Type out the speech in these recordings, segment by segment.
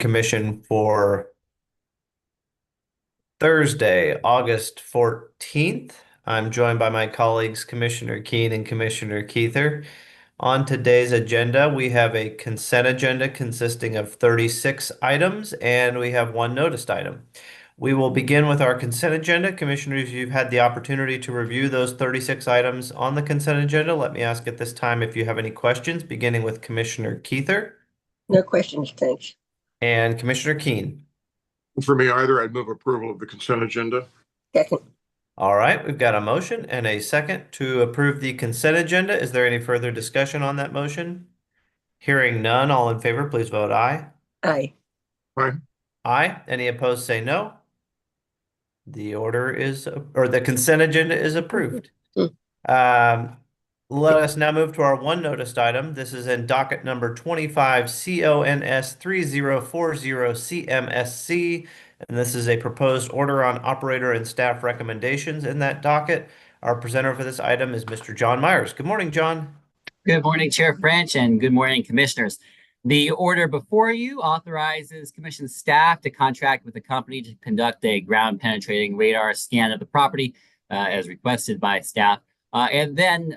Commission for Thursday, August 14th. I'm joined by my colleagues, Commissioner Keen and Commissioner Keither. On today's agenda, we have a consent agenda consisting of 36 items, and we have one noticed item. We will begin with our consent agenda. Commissioners, you've had the opportunity to review those 36 items on the consent agenda. Let me ask at this time if you have any questions, beginning with Commissioner Keither No questions, thanks. and Commissioner Keen. For me either, I'd move approval of the consent agenda. Second. All right, we've got a motion and a second to approve the consent agenda. Is there any further discussion on that motion? Hearing none, all in favor, please vote aye. Aye. Aye. Aye. Any opposed, say no. The the consent agenda is approved. Let us now move to our one noticed item. This is in docket number 25 CONS 3040 CMSC. And this is a proposed order on operator and staff recommendations in that docket. Our presenter for this item is Mr. John Myers. Good morning, John. Good morning, Chair French, and good morning, Commissioners. The order before you authorizes Commission staff to contract with the company to conduct a ground penetrating radar scan of the property as requested by staff, and then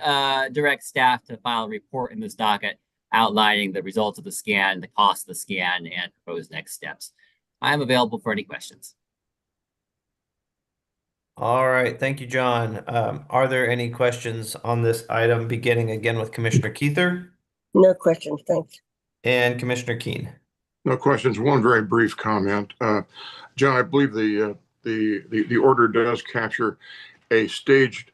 direct staff to file a report in this docket outlining the results of the scan, the cost of the scan, and proposed next steps. I am available for any questions. All right, thank you, John. Are there any questions on this item, beginning again with Commissioner Keither No questions, thanks. and Commissioner Keen? No questions. One very brief comment. John, I believe the order does capture a staged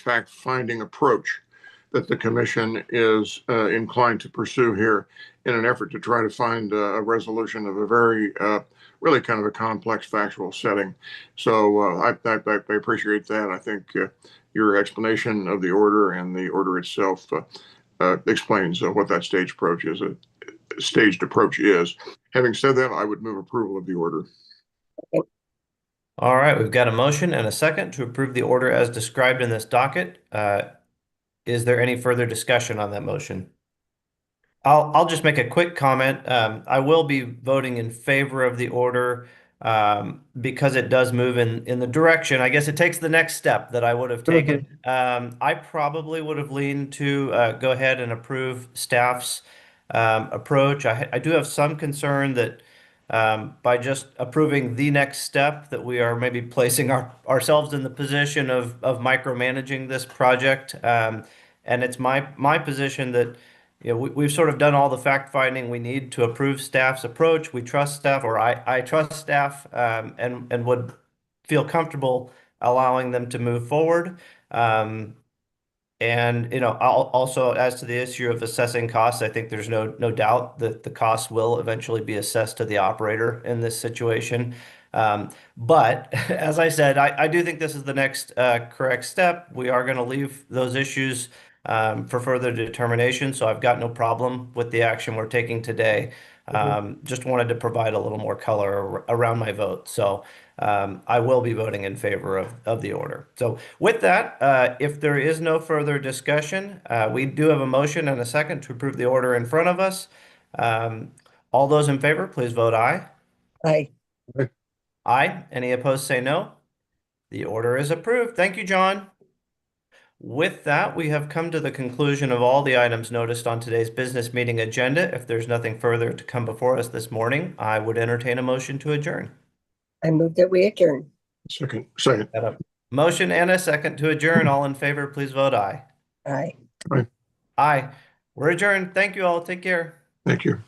fact-finding approach that the commission is inclined to pursue here in an effort to try to find a resolution of a very really kind of a complex factual setting. So I appreciate that. I think your explanation of the order and the order itself explains what that staged approach is. Having said that, I would move approval of the order. All right, we've got a motion and a second to approve the order as described in this docket. Is there any further discussion on that motion? I'll just make a quick comment. I will be voting in favor of the order because it does move in the direction. I guess it takes the next step that I would have taken. I probably would have leaned to go ahead and approve staff's approach. I do have some concern that by just approving the next step, that we are maybe placing ourselves in the position of micromanaging this project. And it's my position that we've sort of done all the fact finding we need to approve staff's approach. We trust staff, or I trust staff, and would feel comfortable allowing them to move forward. And also as to the issue of assessing costs, I think there's no doubt that the costs will eventually be assessed to the operator in this situation. But as I said, I do think this is the next correct step. We are going to leave those issues for further determination. So I've got no problem with the action we're taking today. Just wanted to provide a little more color around my vote. So I will be voting in favor of the order. So with that, if there is no further discussion, we do have a motion and a second to approve the order in front of us. All those in favor, please vote aye. Aye. Aye. Any opposed, say no. The order is approved. Thank you, John. With that, we have come to the conclusion of all the items noticed on today's business meeting agenda. If there's nothing further to come before us this morning, I would entertain a motion to adjourn. I move that we adjourn. Second. Got a motion and a second to adjourn. All in favor, please vote aye. Aye. Aye. We're adjourned. Thank you all. Take care. Thank you.